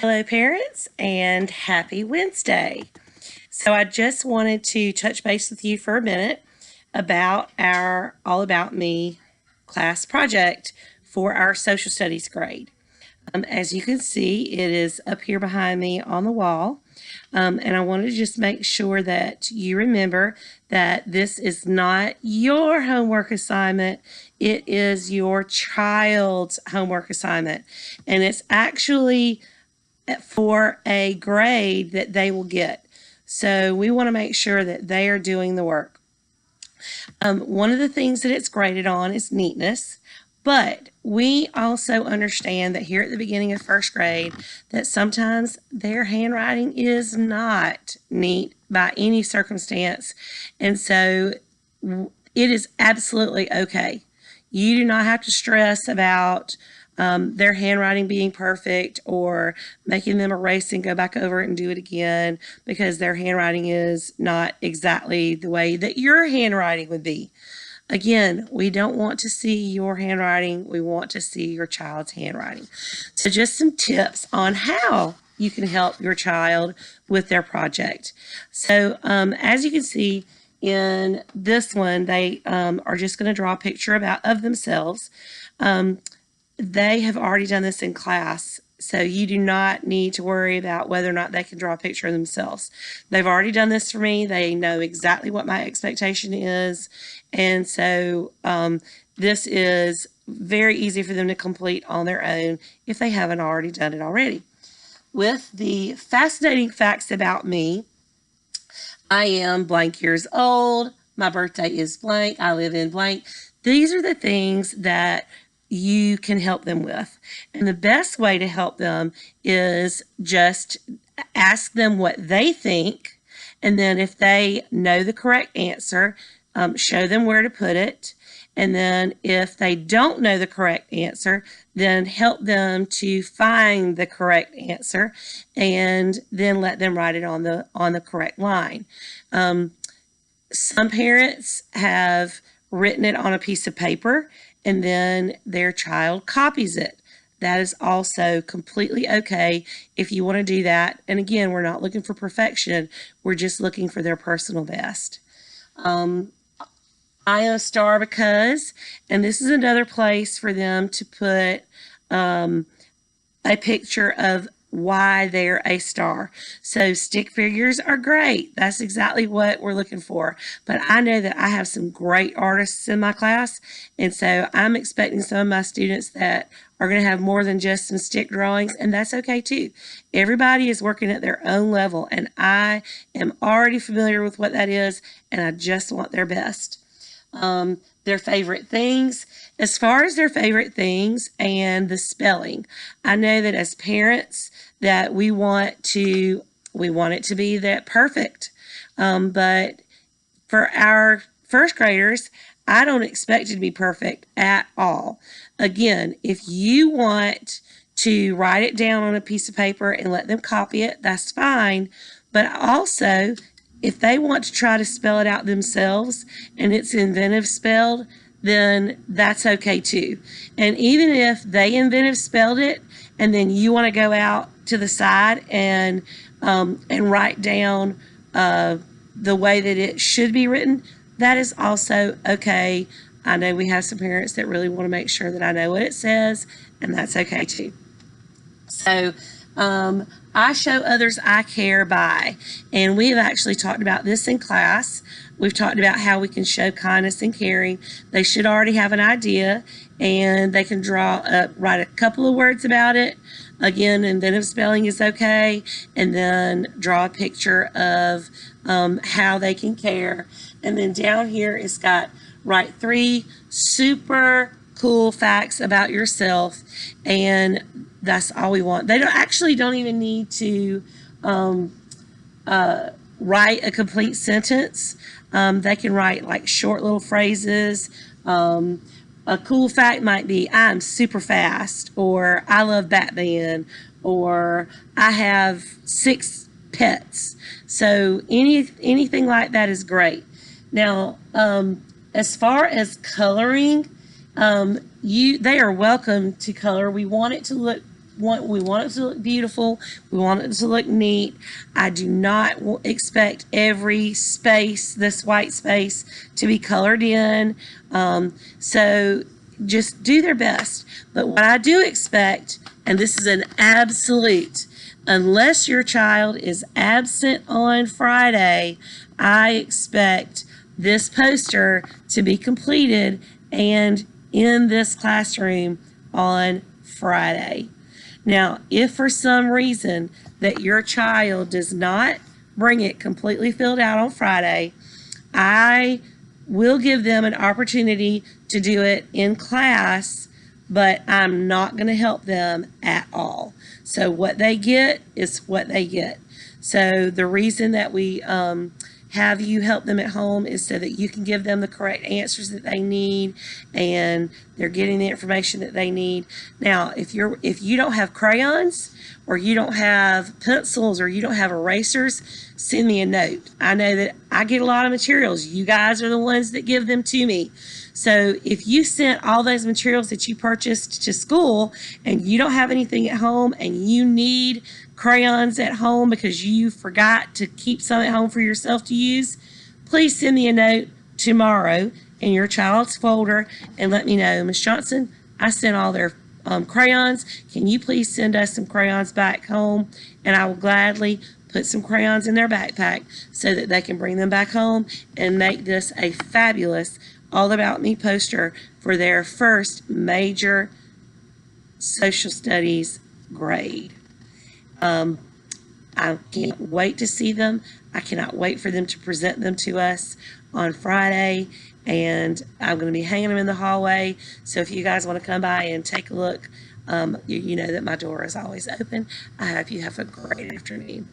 Hello, parents, and happy Wednesday. So, I just wanted to touch base with you for a minute about our All About Me class project for our social studies grade. As you can see, it is up here behind me on the wall. And I wanted to just make sure that you remember that this is not your homework assignment. It is your child's homework assignment. And it's actually for a grade that they will get. So we want to make sure that they are doing the work. One of the things that it's graded on is neatness, but we also understand that here at the beginning of first grade that sometimes their handwriting is not neat by any circumstance, and so it is absolutely okay. You do not have to stress about their handwriting being perfect or making them erase and go back over it and do it again because their handwriting is not exactly the way that your handwriting would be. Again, we don't want to see your handwriting. We want to see your child's handwriting. So just some tips on how you can help your child with their project. So as you can see in this one, they are just going to draw a picture of themselves. They have already done this in class, so you do not need to worry about whether or not they can draw a picture of themselves. They've already done this for me. They know exactly what my expectation is, and so this is very easy for them to complete on their own if they haven't already done it already. With the fascinating facts about me, I am blank years old, my birthday is blank, I live in blank. These are the things that you can help them with. And the best way to help them is just ask them what they think. And then if they know the correct answer, show them where to put it. And then if they don't know the correct answer, then help them to find the correct answer and then let them write it on the correct line. Some parents have written it on a piece of paper and then their child copies it. That is also completely okay if you want to do that. And again, we're not looking for perfection. We're just looking for their personal best. I am a star because, and this is another place for them to put a picture of why they're a star. So stick figures are great. That's exactly what we're looking for. But I know that I have some great artists in my class, and so I'm expecting some of my students that are going to have more than just some stick drawings, and that's okay too. Everybody is working at their own level, and I am already familiar with what that is, and I just want their best. Their favorite things. As far as their favorite things and the spelling, I know that as parents that we want it to be that perfect. But for our first graders, I don't expect it to be perfect at all. Again, if you want to write it down on a piece of paper and let them copy it, that's fine. But also, if they want to try to spell it out themselves and it's inventive spelled, then that's okay too. And even if they inventive spelled it and then you want to go out to the side and write down the way that it should be written, that is also okay. I know we have some parents that really want to make sure that I know what it says, and that's okay too. So I show others I care by, and we have actually talked about this in class. We've talked about how we can show kindness and caring. They should already have an idea, and they can write a couple of words about it. Again, inventive spelling is okay, and then draw a picture of how they can care. And then down here it's got write 3 super cool facts about yourself, and that's all we want. They don't even need to write a complete sentence. They can write like short little phrases. A cool fact might be, I'm super fast, or I love Batman, or I have 6 pets. So anything like that is great. Now, as far as coloring, they are welcome to color. We want it to look we want it to look beautiful. We want it to look neat. I do not expect every space, this white space, to be colored in. So just do their best. But what I do expect, and this is an absolute, unless your child is absent on Friday, I expect this poster to be completed and in this classroom on Friday. Now, if for some reason that your child does not bring it completely filled out on Friday, I will give them an opportunity to do it in class, but I'm not going to help them at all. So what they get is what they get. So the reason that we have you help them at home is so that you can give them the correct answers that they need, and they're getting the information that they need. Now, if you don't have crayons, or you don't have pencils, or you don't have erasers, send me a note. I know that I get a lot of materials. You guys are the ones that give them to me. So if you sent all those materials that you purchased to school and you don't have anything at home and you need crayons at home because you forgot to keep some at home for yourself to use, please send me a note tomorrow in your child's folder and let me know, Ms. Johnson, I sent all their crayons. Can you please send us some crayons back home? And I will gladly put some crayons in their backpack so that they can bring them back home and make this a fabulous All About Me poster for their first major social studies grade. I can't wait to see them. I cannot wait for them to present them to us on Friday, and I'm going to be hanging them in the hallway. So if you guys want to come by and take a look, you know that my door is always open. I hope you have a great afternoon.